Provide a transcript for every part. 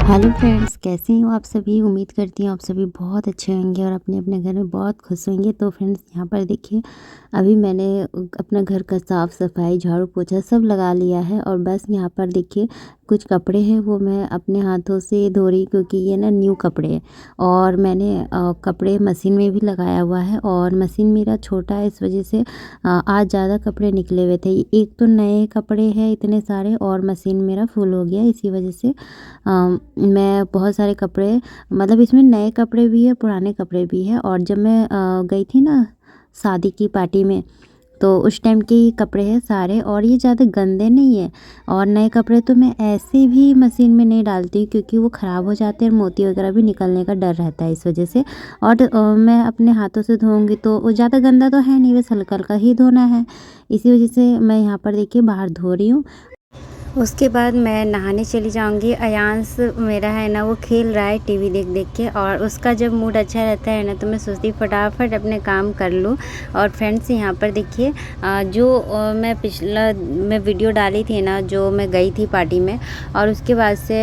Hello friends, कैसे हो आप सभी। उम्मीद करती हूँ आप सभी बहुत अच्छे होंगे और अपने अपने घर में बहुत खुश होंगे। तो फ्रेंड्स, यहाँ पर देखिए, अभी मैंने अपना घर का साफ़ सफाई झाड़ू पोछा सब लगा लिया है और बस यहाँ पर देखिए कुछ कपड़े हैं वो मैं अपने हाथों से धो रही, क्योंकि ये ना न्यू कपड़े हैं और मैंने कपड़े मशीन में भी लगाया हुआ है और मशीन मेरा छोटा है, इस वजह से आज ज़्यादा कपड़े निकले हुए थे। एक तो नए कपड़े हैं इतने सारे और मशीन मेरा फुल हो गया, इसी वजह से मैं बहुत सारे कपड़े, मतलब इसमें नए कपड़े भी है पुराने कपड़े भी है। और जब मैं गई थी ना शादी की पार्टी में, तो उस टाइम के ही कपड़े हैं सारे और ये ज़्यादा गंदे नहीं है। और नए कपड़े तो मैं ऐसे भी मशीन में नहीं डालती, क्योंकि वो ख़राब हो जाते हैं और मोती वगैरह भी निकलने का डर रहता है, इस वजह से। और मैं अपने हाथों से धोऊंगी तो वो ज़्यादा गंदा तो है नहीं, बस हल्का हल्का ही धोना है। इसी वजह से मैं यहाँ पर देखिए बाहर धो रही हूँ। उसके बाद मैं नहाने चली जाऊंगी। अयांश मेरा है ना, वो खेल रहा है टीवी देख देख के, और उसका जब मूड अच्छा रहता है ना तो मैं सोचती फटाफट अपने काम कर लूँ। और फ्रेंड्स, यहाँ पर देखिए मैं वीडियो डाली थी ना, जो मैं गई थी पार्टी में, और उसके बाद से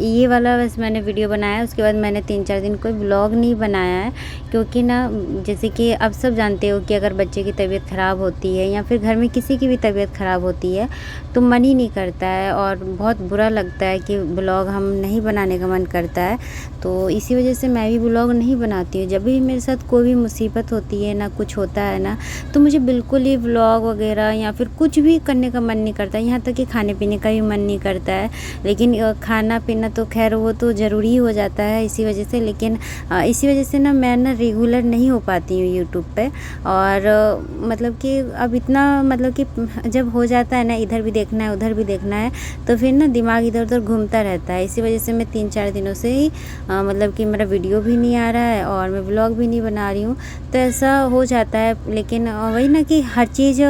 ये वाला बस मैंने वीडियो बनाया। उसके बाद मैंने 3-4 दिन कोई ब्लॉग नहीं बनाया है, क्योंकि ना जैसे कि अब सब जानते हो कि अगर बच्चे की तबीयत ख़राब होती है या फिर घर में किसी की भी तबीयत ख़राब होती है तो मन ही नहीं करता है और बहुत बुरा लगता है कि ब्लॉग हम नहीं बनाने का मन करता है। तो इसी वजह से मैं भी ब्लॉग नहीं बनाती हूँ। जब भी मेरे साथ कोई भी मुसीबत होती है ना, कुछ होता है ना, तो मुझे बिल्कुल ही ब्लॉग वगैरह या फिर कुछ भी करने का मन नहीं करता, यहाँ तक कि खाने पीने का भी मन नहीं करता है। लेकिन खाना पीना तो खैर वो तो ज़रूरी हो जाता है इसी वजह से। लेकिन इसी वजह से ना मैं ना रेगुलर नहीं हो पाती हूँ यूट्यूब पे। और मतलब कि अब इतना, मतलब कि जब हो जाता है ना, इधर भी देखना है उधर भी देखना है, तो फिर ना दिमाग इधर उधर घूमता रहता है। इसी वजह से मैं 3-4 दिनों से ही मतलब कि मेरा वीडियो भी नहीं आ रहा है और मैं व्लॉग भी नहीं बना रही हूँ। तो ऐसा हो जाता है। लेकिन वही ना कि हर चीज़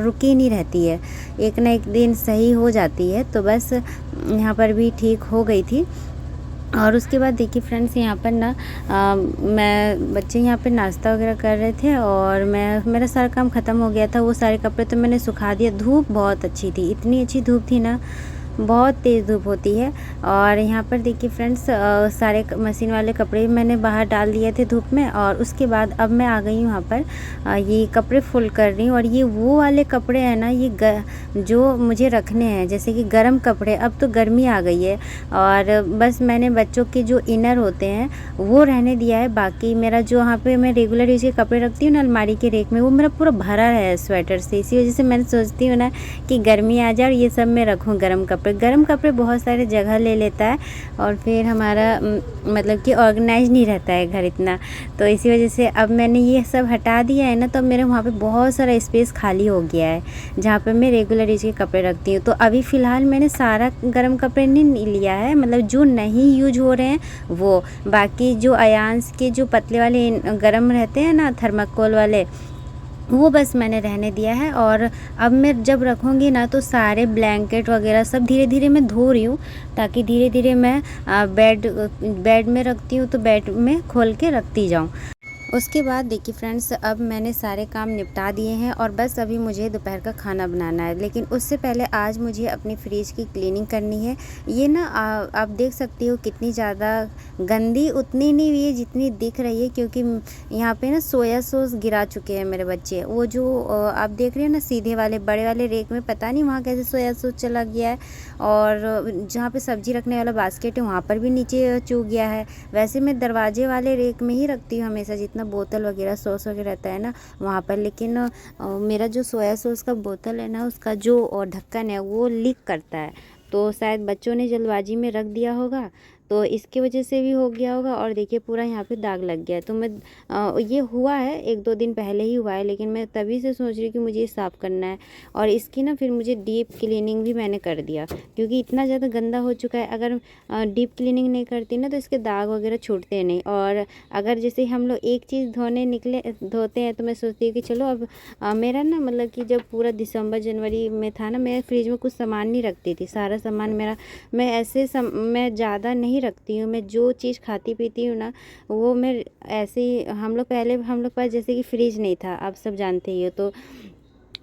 रुकी नहीं रहती है, एक ना एक दिन सही हो जाती है। तो बस यहाँ पर भी ठीक हो गई थी। और उसके बाद देखिए फ्रेंड्स, यहाँ पर ना मैं बच्चे यहाँ पे नाश्ता वगैरह कर रहे थे और मेरा सारा काम ख़त्म हो गया था। वो सारे कपड़े तो मैंने सुखा दिया। धूप बहुत अच्छी थी, इतनी अच्छी धूप थी ना, बहुत तेज़ धूप होती है। और यहाँ पर देखिए फ्रेंड्स, सारे मशीन वाले कपड़े मैंने बाहर डाल दिए थे धूप में। और उसके बाद अब मैं आ गई हूँ यहाँ पर, ये कपड़े फोल्ड कर रही हूँ। और ये वो वाले कपड़े हैं ना, जो मुझे रखने हैं, जैसे कि गर्म कपड़े। अब तो गर्मी आ गई है और बस मैंने बच्चों के जो इनर होते हैं वो रहने दिया है। बाकी मेरा जो यहाँ पे मैं रेगुलर यूज़ के कपड़े रखती हूँ ना अलमारी के रेक में, वो मेरा पूरा भरा है स्वेटर से। इसी वजह से मैंने सोचती हूँ ना कि गर्मी आ जाए और ये सब मैं रखूँ गर्म कपड़े। गर्म कपड़े बहुत सारे जगह ले लेता है और फिर हमारा मतलब कि ऑर्गेनाइज नहीं रहता है घर इतना। तो इसी वजह से अब मैंने ये सब हटा दिया है ना, तो मेरे वहाँ पे बहुत सारा स्पेस खाली हो गया है जहाँ पे मैं रेगुलर यूज के कपड़े रखती हूँ। तो अभी फ़िलहाल मैंने सारा गर्म कपड़े नहीं लिया है, मतलब जो नहीं यूज हो रहे हैं वो। बाकी जो अयांश के जो पतले वाले गर्म रहते हैं ना, थर्माकोल वाले, वो बस मैंने रहने दिया है। और अब मैं जब रखूँगी ना तो सारे ब्लैंकेट वगैरह सब धीरे धीरे मैं धो रही हूँ, ताकि धीरे धीरे मैं बेड में रखती हूँ तो बेड में खोल के रखती जाऊँ। उसके बाद देखिए फ्रेंड्स, अब मैंने सारे काम निपटा दिए हैं और बस अभी मुझे दोपहर का खाना बनाना है। लेकिन उससे पहले आज मुझे अपनी फ्रिज की क्लीनिंग करनी है। ये ना आप देख सकती हो कितनी ज़्यादा गंदी उतनी नहीं हुई है जितनी दिख रही है, क्योंकि यहाँ पे ना सोया सॉस गिरा चुके हैं मेरे बच्चे। वो जो आप देख रहे हैं ना सीधे वाले बड़े वाले रेक में, पता नहीं वहाँ कैसे सोया सॉस चला गया है। और जहाँ पे सब्जी रखने वाला बास्केट है वहाँ पर भी नीचे चू गया है। वैसे मैं दरवाजे वाले रेक में ही रखती हूँ हमेशा, जितना बोतल वगैरह सॉस वगैरह रहता है ना वहाँ पर। लेकिन मेरा जो सोया सॉस का बोतल है ना, उसका जो ढक्कन है वो लीक करता है। तो शायद बच्चों ने जल्दबाजी में रख दिया होगा, तो इसकी वजह से भी हो गया होगा। और देखिए पूरा यहाँ पे दाग लग गया है। तो मैं ये हुआ है 1-2 दिन पहले ही हुआ है, लेकिन मैं तभी से सोच रही हूँ कि मुझे ये साफ़ करना है। और इसकी ना फिर मुझे डीप क्लीनिंग भी मैंने कर दिया, क्योंकि इतना ज़्यादा गंदा हो चुका है। अगर डीप क्लीनिंग नहीं करती ना तो इसके दाग वगैरह छूटते नहीं। और अगर जैसे हम लोग एक चीज़ धोते हैं तो मैं सोचती हूँ कि चलो अब मेरा ना, मतलब कि जब पूरा दिसंबर जनवरी में था ना, मैं फ्रिज में कुछ सामान नहीं रखती थी। सारा सामान मेरा, मैं ज़्यादा नहीं रखती हूँ। मैं जो चीज़ खाती पीती हूँ ना वो मैं ऐसे ही, हम लोग पास जैसे कि फ्रिज नहीं था, आप सब जानते ही हो। तो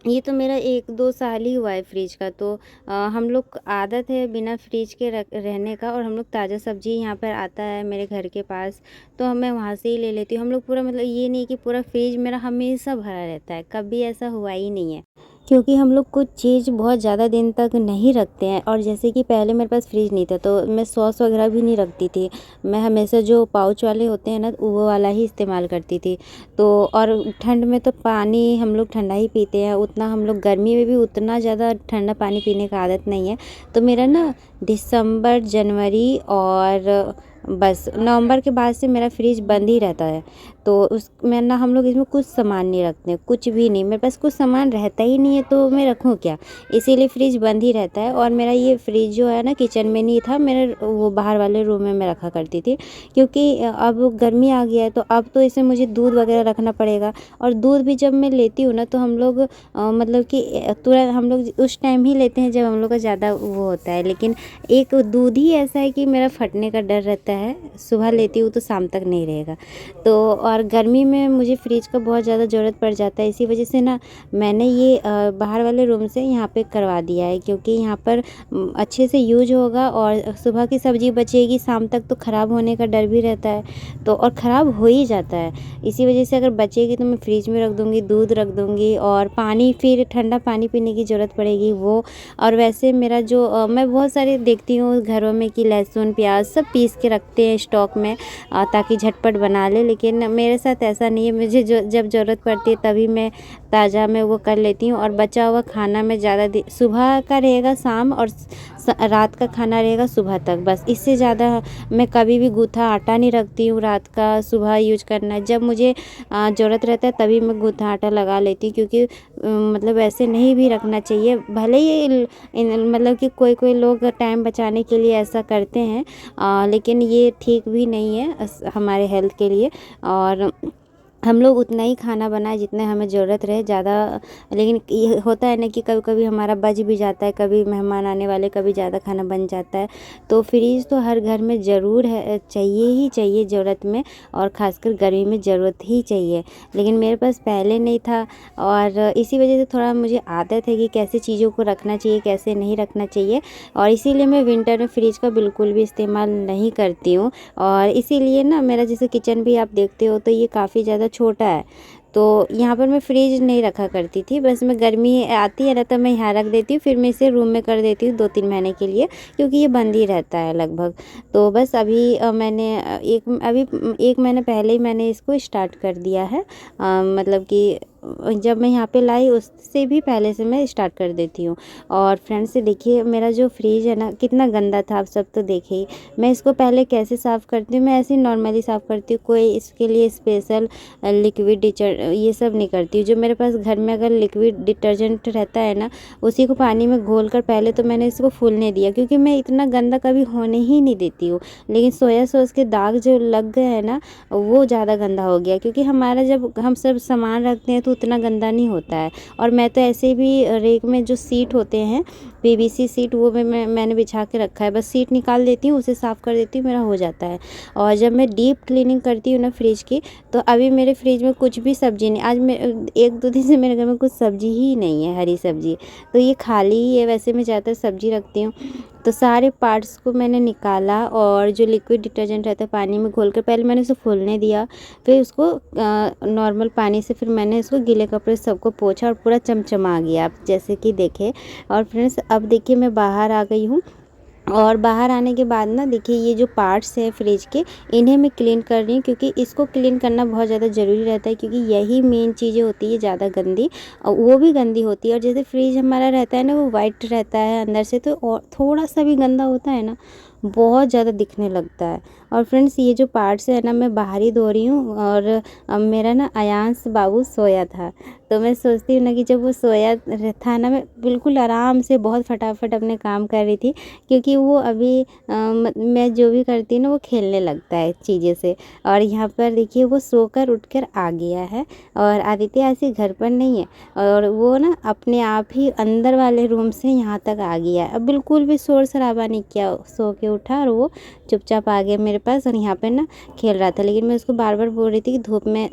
ये तो मेरा 1-2 साल ही हुआ है फ्रिज का। तो हम लोग आदत है बिना फ्रिज के रहने का, और हम लोग ताज़ा सब्ज़ी यहाँ पर आता है मेरे घर के पास, तो मैं वहाँ से ही ले लेती हूँ। हम लोग पूरा मतलब ये नहीं कि पूरा फ्रिज मेरा हमेशा भरा रहता है, कभी ऐसा हुआ ही नहीं है। क्योंकि हम लोग कुछ चीज़ बहुत ज़्यादा दिन तक नहीं रखते हैं, और जैसे कि पहले मेरे पास फ्रिज नहीं था तो मैं सॉस वगैरह भी नहीं रखती थी। मैं हमेशा जो पाउच वाले होते हैं ना, वो वाला ही इस्तेमाल करती थी। तो और ठंड में तो पानी हम लोग ठंडा ही पीते हैं, उतना हम लोग गर्मी में भी उतना ज़्यादा ठंडा पानी पीने का आदत नहीं है। तो मेरा ना दिसंबर, जनवरी और बस नवंबर के बाद से मेरा फ्रिज बंद ही रहता है। तो उसमें ना हम लोग इसमें कुछ सामान नहीं रखते हैं, कुछ भी नहीं। मेरे पास कुछ सामान रहता ही नहीं है तो मैं रखूँ क्या, इसीलिए फ्रिज बंद ही रहता है। और मेरा ये फ्रिज जो है ना, किचन में नहीं था, मेरा वो बाहर वाले रूम में मैं रखा करती थी। क्योंकि अब गर्मी आ गया है तो अब तो इसमें मुझे दूध वगैरह रखना पड़ेगा, और दूध भी जब मैं लेती हूँ ना तो हम लोग मतलब कि तुरंत हम लोग उस टाइम ही लेते हैं जब हम लोग का ज़्यादा वो होता है। लेकिन एक दूध ही ऐसा है कि मेरा फटने का डर रहता है, सुबह लेती हूँ तो शाम तक नहीं रहेगा। तो और गर्मी में मुझे फ्रिज का बहुत ज़्यादा ज़रूरत पड़ जाता है, इसी वजह से ना मैंने ये बाहर वाले रूम से यहाँ पे करवा दिया है। क्योंकि यहाँ पर अच्छे से यूज होगा, और सुबह की सब्ज़ी बचेगी, शाम तक तो ख़राब होने का डर भी रहता है, तो और ख़राब हो ही जाता है। इसी वजह से अगर बचेगी तो मैं फ्रिज में रख दूँगी, दूध रख दूँगी, और पानी फिर ठंडा पानी पीने की ज़रूरत पड़ेगी वो। और वैसे मेरा जो मैं बहुत सारे देखती हूँ घरों में कि लहसुन प्याज सब पीस के रखते हैं स्टॉक में, ताकि झटपट बना ले। लेकिन मेरे साथ ऐसा नहीं है, मुझे जो जब ज़रूरत पड़ती है तभी मैं ताज़ा में वो कर लेती हूँ। और बचा हुआ खाना मैं ज़्यादा सुबह का रहेगा शाम, और रात का खाना रहेगा सुबह तक, बस। इससे ज़्यादा मैं कभी भी गूँथा आटा नहीं रखती हूँ रात का, सुबह यूज करना है। जब मुझे ज़रूरत रहता है तभी मैं गूँथा आटा लगा लेती हूँ। क्योंकि मतलब ऐसे नहीं भी रखना चाहिए, भले ही मतलब कि कोई कोई लोग टाइम बचाने के लिए ऐसा करते हैं, लेकिन ये ठीक भी नहीं है हमारे हेल्थ के लिए। और हम लोग उतना ही खाना बनाए जितना हमें ज़रूरत रहे, ज़्यादा। लेकिन ये होता है ना कि कभी कभी हमारा बच भी जाता है, कभी मेहमान आने वाले, कभी ज़्यादा खाना बन जाता है। तो फ्रिज तो हर घर में ज़रूर है, चाहिए ही चाहिए ज़रूरत में, और ख़ासकर गर्मी में ज़रूरत ही चाहिए। लेकिन मेरे पास पहले नहीं था, और इसी वजह से थोड़ा मुझे आदत है कि कैसे चीज़ों को रखना चाहिए, कैसे नहीं रखना चाहिए। और इसीलिए मैं विंटर में फ्रिज का बिल्कुल भी इस्तेमाल नहीं करती हूँ। और इसीलिए ना मेरा जैसे किचन भी आप देखते हो तो ये काफ़ी ज़्यादा छोटा है, तो यहाँ पर मैं फ्रिज नहीं रखा करती थी। बस मैं गर्मी आती है ना तो मैं यहाँ रख देती हूँ, फिर मैं इसे रूम में कर देती हूँ 2-3 महीने के लिए, क्योंकि ये बंद ही रहता है लगभग। तो बस अभी मैंने अभी 1 महीने पहले ही मैंने इसको स्टार्ट कर दिया है। मतलब कि जब मैं यहाँ पे लाई उससे भी पहले से मैं स्टार्ट कर देती हूँ। और फ्रेंड्स से देखिए मेरा जो फ्रिज है ना कितना गंदा था, आप सब तो देखे ही। मैं इसको पहले कैसे साफ़ करती हूँ, मैं ऐसे ही नॉर्मली साफ़ करती हूँ, कोई इसके लिए स्पेशल लिक्विड ये सब नहीं करती हूँ। जो मेरे पास घर में अगर लिक्विड डिटर्जेंट रहता है ना, उसी को पानी में घोल कर पहले तो मैंने इसको फूलने दिया, क्योंकि मैं इतना गंदा कभी होने ही नहीं देती हूँ। लेकिन सोया सॉस के दाग जो लग गए हैं ना, वो ज़्यादा गंदा हो गया। क्योंकि हमारा जब हम सब सामान रखते हैं तो उतना गंदा नहीं होता है। और मैं तो ऐसे भी रेक में जो सीट होते हैं, पीवीसी सीट, वो मैंने बिछा के रखा है, बस सीट निकाल देती हूँ, उसे साफ़ कर देती हूँ, मेरा हो जाता है। और जब मैं डीप क्लीनिंग करती हूँ ना फ्रिज की, तो अभी मेरे फ्रिज में कुछ भी सब्ज़ी नहीं, आज मैं 1-2 दिन से मेरे घर में कुछ सब्ज़ी ही नहीं है, हरी सब्ज़ी, तो ये खाली ही है। वैसे मैं ज़्यादातर सब्ज़ी रखती हूँ। तो सारे पार्ट्स को मैंने निकाला, और जो लिक्विड डिटर्जेंट रहता है पानी में घोल कर पहले मैंने उसे फूलने दिया, फिर उसको नॉर्मल पानी से फिर मैंने इसको गीले कपड़े से सबको पोंछा, और पूरा चमचमा गया, आप जैसे कि देखें। और फ्रेंड्स अब देखिए मैं बाहर आ गई हूँ, और बाहर आने के बाद ना देखिए ये जो पार्ट्स हैं फ्रिज के, इन्हें मैं क्लीन कर रही हूँ, क्योंकि इसको क्लीन करना बहुत ज़्यादा ज़रूरी रहता है। क्योंकि यही मेन चीज़ें होती है ज़्यादा गंदी, और वो भी गंदी होती है। और जैसे फ्रिज हमारा रहता है ना, वो वाइट रहता है अंदर से, तो और थोड़ा सा भी गंदा होता है ना, बहुत ज़्यादा दिखने लगता है। और फ्रेंड्स ये जो पार्ट्स है ना, मैं बाहर ही धो रही हूँ। और अब मेरा ना अयांश बाबू सोया था, तो मैं सोचती हूँ ना कि जब वो सोया था ना, मैं बिल्कुल आराम से बहुत फटाफट अपने काम कर रही थी। क्योंकि वो अभी मैं जो भी करती हूँ ना, वो खेलने लगता है चीज़ें से। और यहाँ पर देखिए वो सोकर उठकर आ गया है, और आदित्य ऐसे घर पर नहीं है, और वो ना अपने आप ही अंदर वाले रूम से यहाँ तक आ गया है। अब बिल्कुल भी शोर शराबा नहीं किया, सो के उठा और वो चुपचाप आ गया मेरे पास और यहाँ पे ना खेल रहा था। लेकिन मैं उसको बार बार बोल रही थी कि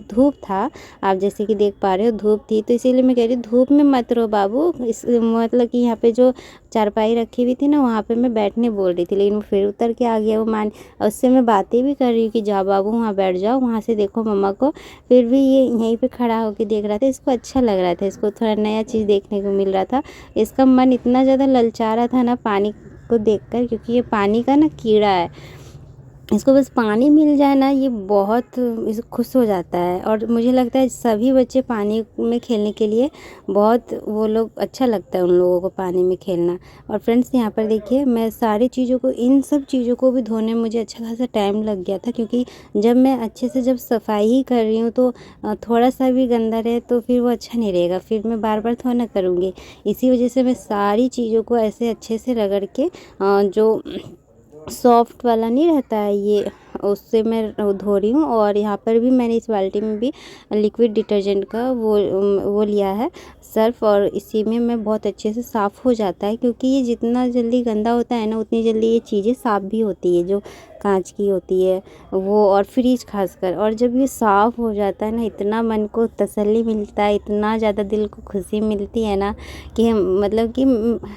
धूप था, आप जैसे कि देख पा रहे हो धूप थी, तो इसीलिए मैं कह रही धूप में मत रहो बाबू। इस मतलब कि यहाँ पे जो चारपाई रखी हुई थी ना वहाँ पे मैं बैठने बोल रही थी, लेकिन वो फिर उतर के आ गया। वो उससे मैं बातें भी कर रही हूँ कि जाओ बाबू वहाँ बैठ जाओ, वहाँ से देखो मम्मा को, फिर भी ये यहीं पे खड़ा होकर देख रहा था। इसको अच्छा लग रहा था, इसको थोड़ा नया चीज़ देखने को मिल रहा था। इसका मन इतना ज़्यादा ललचा रहा था ना पानी को देखकर, क्योंकि ये पानी का ना कीड़ा है, इसको बस पानी मिल जाए ना ये बहुत इस खुश हो जाता है। और मुझे लगता है सभी बच्चे पानी में खेलने के लिए बहुत वो लोग अच्छा लगता है उन लोगों को पानी में खेलना। और फ्रेंड्स यहाँ पर देखिए मैं सारी चीज़ों को, इन सब चीज़ों को भी धोने में मुझे अच्छा खासा टाइम लग गया था, क्योंकि जब मैं अच्छे से जब सफाई ही कर रही हूँ तो थोड़ा सा भी गंदा रहे तो फिर वो अच्छा नहीं रहेगा, फिर मैं बार बार थोड़ा ना करूँगी। इसी वजह से मैं सारी चीज़ों को ऐसे अच्छे से रगड़ के जो सॉफ्ट वाला नहीं रहता है ये, उससे मैं धो रही हूँ। और यहाँ पर भी मैंने इस बाल्टी में भी लिक्विड डिटर्जेंट का वो लिया है सर्फ, और इसी में मैं बहुत अच्छे से साफ़ हो जाता है, क्योंकि ये जितना जल्दी गंदा होता है ना उतनी जल्दी ये चीज़ें साफ़ भी होती है, जो कांच की होती है वो, और फ्रिज खासकर। और जब ये साफ़ हो जाता है ना इतना मन को तसल्ली मिलता है, इतना ज़्यादा दिल को खुशी मिलती है ना कि हम मतलब कि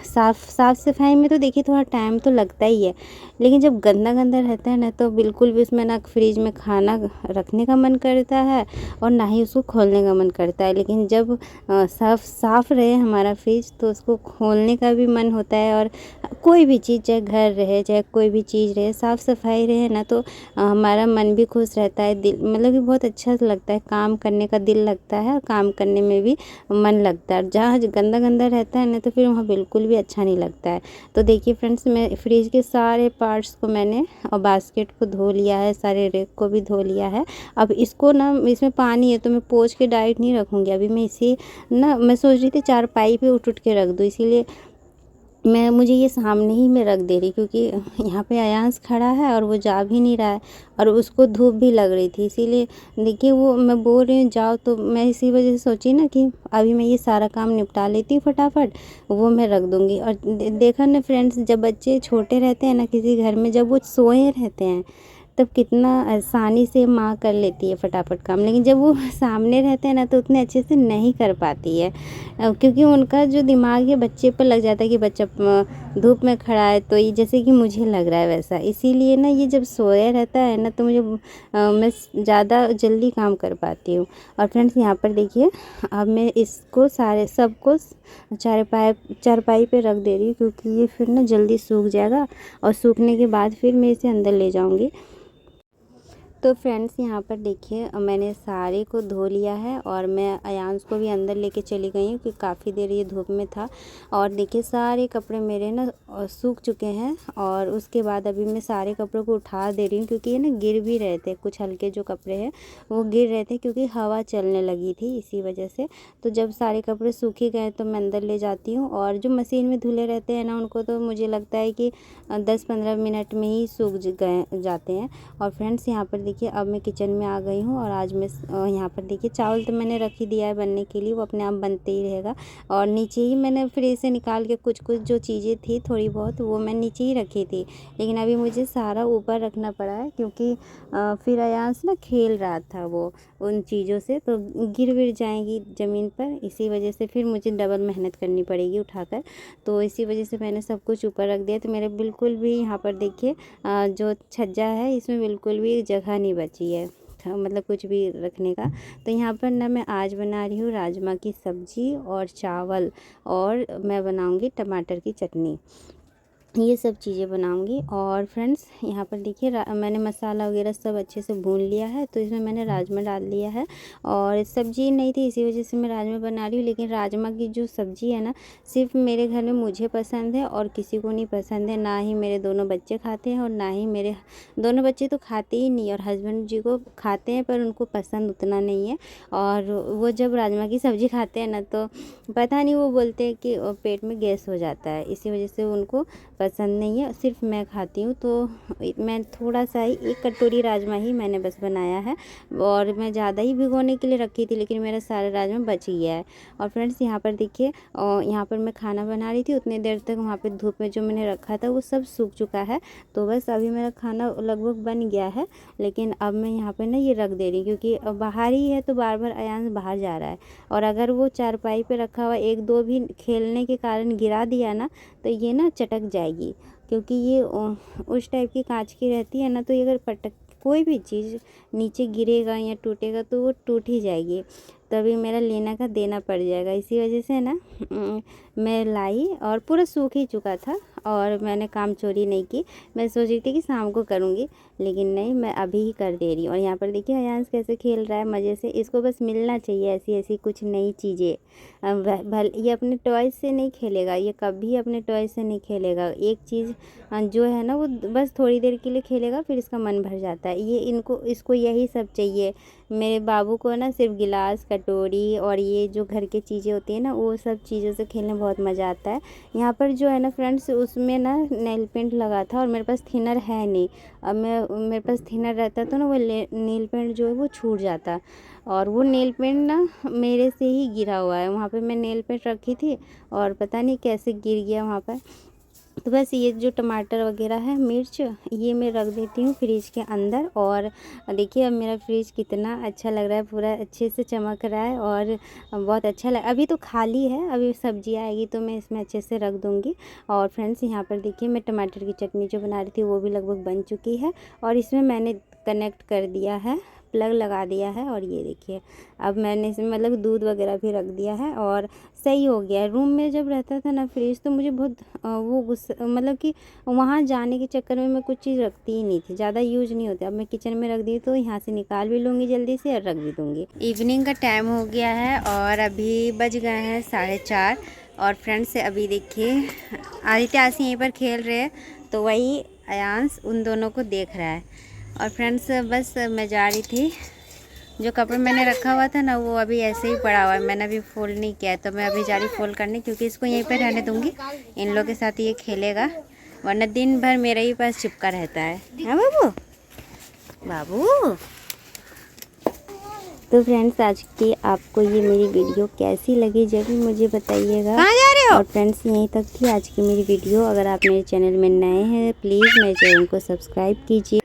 साफ़ सफाई में तो देखिए थोड़ा टाइम तो लगता ही है, लेकिन जब गंदा गंदा रहता है ना तो बिल्कुल भी उसमें ना फ्रिज में खाना रखने का मन करता है और ना ही उसको खोलने का मन करता है। लेकिन जब साफ़ रहे हमारा फ्रिज तो उसको खोलने का भी मन होता है। और कोई भी चीज़, चाहे घर रहे चाहे कोई भी चीज़ रहे, साफ़ सफाई रहे ना तो हमारा मन भी खुश रहता है, दिल मतलब कि बहुत अच्छा लगता है, काम करने का दिल लगता है और काम करने में भी मन लगता है। जहाँ गंदा गंदा रहता है ना तो फिर वहाँ बिल्कुल भी अच्छा नहीं लगता है। तो देखिए फ्रेंड्स मैं फ्रिज के सारे पार्ट्स को मैंने और बास्केट को धो लिया है, सारे रैक को भी धो लिया है। अब इसको ना, इसमें पानी है तो मैं पोंछ के डायरेक्ट नहीं रखूँगी, अभी मैं इसी ना, मैं सोच रही थी चारपाई पे उठ के रख दूँ, इसीलिए मुझे ये सामने ही मैं रख दे रही, क्योंकि यहाँ पे अयांश खड़ा है और वो जा भी नहीं रहा है और उसको धूप भी लग रही थी, इसीलिए देखिए वो मैं बोल रही हूँ जाओ, तो मैं इसी वजह से सोची ना कि अभी मैं ये सारा काम निपटा लेती हूँ फटाफट, वो मैं रख दूँगी। और देखा ना फ्रेंड्स, जब बच्चे छोटे रहते हैं ना किसी घर में, जब वो सोए रहते हैं तब कितना आसानी से माँ कर लेती है फटाफट काम, लेकिन जब वो सामने रहते हैं ना तो उतने अच्छे से नहीं कर पाती है, क्योंकि उनका जो दिमाग है बच्चे पर लग जाता है कि बच्चा धूप में खड़ा है, तो ये जैसे कि मुझे लग रहा है वैसा। इसीलिए ना ये जब सोया रहता है ना तो मुझे मैं ज़्यादा जल्दी काम कर पाती हूँ। और फ्रेंड्स यहाँ पर देखिए अब मैं इसको सारे सबको चारपाई पे रख दे रही हूँ, क्योंकि ये फिर ना जल्दी सूख जाएगा और सूखने के बाद फिर मैं इसे अंदर ले जाऊँगी। तो फ्रेंड्स यहाँ पर देखिए मैंने सारे को धो लिया है और मैं अयांश को भी अंदर लेके चली गई हूँ, क्योंकि काफ़ी देर ये धूप में था। और देखिए सारे कपड़े मेरे ना सूख चुके हैं, और उसके बाद अभी मैं सारे कपड़ों को उठा दे रही हूँ, क्योंकि ये ना गिर भी रहे थे, कुछ हल्के जो कपड़े हैं वो गिर रहे थे, क्योंकि हवा चलने लगी थी इसी वजह से। तो जब सारे कपड़े सूख ही गए तो मैं अंदर ले जाती हूँ, और जो मशीन में धुले रहते हैं ना उनको तो मुझे लगता है कि 10-15 मिनट में ही सूख गए जाते हैं। और फ्रेंड्स यहाँ पर देखिए अब मैं किचन में आ गई हूँ, और आज मैं यहाँ पर देखिए चावल तो मैंने रख ही दिया है बनने के लिए, वो अपने आप बनते ही रहेगा। और नीचे ही मैंने फ्रिज से निकाल के कुछ जो चीज़ें थी थोड़ी बहुत वो मैं नीचे ही रखी थी, लेकिन अभी मुझे सारा ऊपर रखना पड़ा है, क्योंकि फिर अयांश ना खेल रहा था वो उन चीज़ों से, तो गिर जाएंगी ज़मीन पर, इसी वजह से फिर मुझे डबल मेहनत करनी पड़ेगी उठाकर। तो इसी वजह से मैंने सब कुछ ऊपर रख दिया। तो मेरे बिल्कुल भी यहाँ पर देखिए जो छज्जा है इसमें बिल्कुल भी जगह नहीं बची है, मतलब कुछ भी रखने का। तो यहाँ पर ना मैं आज बना रही हूँ राजमा की सब्ज़ी और चावल, और मैं बनाऊँगी टमाटर की चटनी, ये सब चीज़ें बनाऊंगी। और फ्रेंड्स यहाँ पर देखिए मैंने मसाला वगैरह सब अच्छे से भून लिया है, तो इसमें मैंने राजमा डाल दिया है, और सब्जी नहीं थी इसी वजह से मैं राजमा बना रही हूँ। लेकिन राजमा की जो सब्ज़ी है ना सिर्फ मेरे घर में मुझे पसंद है और किसी को नहीं पसंद है, ना ही मेरे दोनों बच्चे खाते हैं और ना ही मेरे दोनों बच्चे तो खाते ही नहीं, और हस्बैंड जी को खाते हैं पर उनको पसंद उतना नहीं है। और वो जब राजमा की सब्ज़ी खाते हैं ना तो पता नहीं वो बोलते हैं कि पेट में गैस हो जाता है, इसी वजह से उनको पसंद नहीं है, सिर्फ मैं खाती हूँ। तो मैं थोड़ा सा ही 1 कटोरी राजमा ही मैंने बस बनाया है और मैं ज़्यादा ही भिगोने के लिए रखी थी, लेकिन मेरा सारा राजमा बच गया है। और फ्रेंड्स यहाँ पर देखिए, यहाँ पर मैं खाना बना रही थी, उतनी देर तक वहाँ पे धूप में जो मैंने रखा था वो सब सूख चुका है। तो बस अभी मेरा खाना लगभग बन गया है, लेकिन अब मैं यहाँ पर ना ये रख दे रही हूँ, क्योंकि बाहर ही है तो बार बार अयांश बाहर जा रहा है, और अगर वो चारपाई पे रखा हुआ 1-2 भी खेलने के कारण गिरा दिया ना तो ये ना चटक जाएगी, क्योंकि ये उस टाइप की कांच की रहती है ना, तो ये अगर पटक कोई भी चीज़ नीचे गिरेगा या टूटेगा तो वो टूट ही जाएगी, तभी मेरा लेना का देना पड़ जाएगा। इसी वजह से ना मैं लाई और पूरा सूख ही चुका था और मैंने काम चोरी नहीं की। मैं सोच रही थी कि शाम को करूँगी, लेकिन नहीं, मैं अभी ही कर दे रही हूँ। और यहाँ पर देखिए अयांश कैसे खेल रहा है मज़े से। इसको बस मिलना चाहिए ऐसी ऐसी कुछ नई चीज़ें। ये अपने टॉयज़ से नहीं खेलेगा, ये कभी अपने टॉयज़ से नहीं खेलेगा। एक चीज़ जो है ना वो बस थोड़ी देर के लिए खेलेगा, फिर इसका मन भर जाता है। ये इसको यही सब चाहिए। मेरे बाबू को ना सिर्फ गिलास, कटोरी और ये जो घर की चीज़ें होती हैं ना, वो सब चीज़ों से खेलने में बहुत मज़ा आता है। यहाँ पर जो है ना फ्रेंड्स, उसमें ना नेल पेंट लगा था और मेरे पास थिनर है नहीं। अब मेरे पास थिनर रहता तो ना वो नेल पेंट जो है वो छूट जाता, और वो नेल पेंट ना मेरे से ही गिरा हुआ है। वहाँ पे मैं नेल पेंट रखी थी और पता नहीं कैसे गिर गया वहाँ पर। तो बस ये जो टमाटर वगैरह है, मिर्च, ये मैं रख देती हूँ फ्रिज के अंदर। और देखिए अब मेरा फ्रिज कितना अच्छा लग रहा है, पूरा अच्छे से चमक रहा है और बहुत अच्छा अभी तो खाली है, अभी सब्जी आएगी तो मैं इसमें अच्छे से रख दूँगी। और फ्रेंड्स यहाँ पर देखिए मैं टमाटर की चटनी जो बना रही थी वो भी लगभग बन चुकी है, और इसमें मैंने कनेक्ट कर दिया है, प्लग लगा दिया है। और ये देखिए अब मैंने इसमें मतलब दूध वगैरह भी रख दिया है और सही हो गया है। रूम में जब रहता था ना फ्रिज, तो मुझे बहुत वो गुस्सा, मतलब कि वहाँ जाने के चक्कर में मैं कुछ चीज़ रखती ही नहीं थी, ज़्यादा यूज नहीं होती। अब मैं किचन में रख दी तो यहाँ से निकाल भी लूँगी जल्दी से और रख भी दूँगी। इवनिंग का टाइम हो गया है और अभी बज गए हैं 4:30। और फ्रेंड्स अभी देखिए आदित्य आशी यहीं पर खेल रहे हैं, तो वही अयांश उन दोनों को देख रहा है। और फ्रेंड्स बस मैं जा रही थी, जो कपड़े मैंने रखा हुआ था ना वो अभी ऐसे ही पड़ा हुआ है, मैंने अभी फोल्ड नहीं किया है, तो मैं अभी जा रही फोल्ड करने, क्योंकि इसको यहीं पे रहने दूंगी। इन लोगों के साथ ये खेलेगा, वरना दिन भर मेरे ही पास चिपका रहता है। हाँ बाबू, बाबू। तो फ्रेंड्स आज की आपको ये मेरी वीडियो कैसी लगी जरूर मुझे बताइएगा। कहाँ जा रहे हो? और फ्रेंड्स यहीं तक थी आज की मेरी वीडियो। अगर आप मेरे चैनल में नए हैं प्लीज़ मेरे चैनल को सब्सक्राइब कीजिए।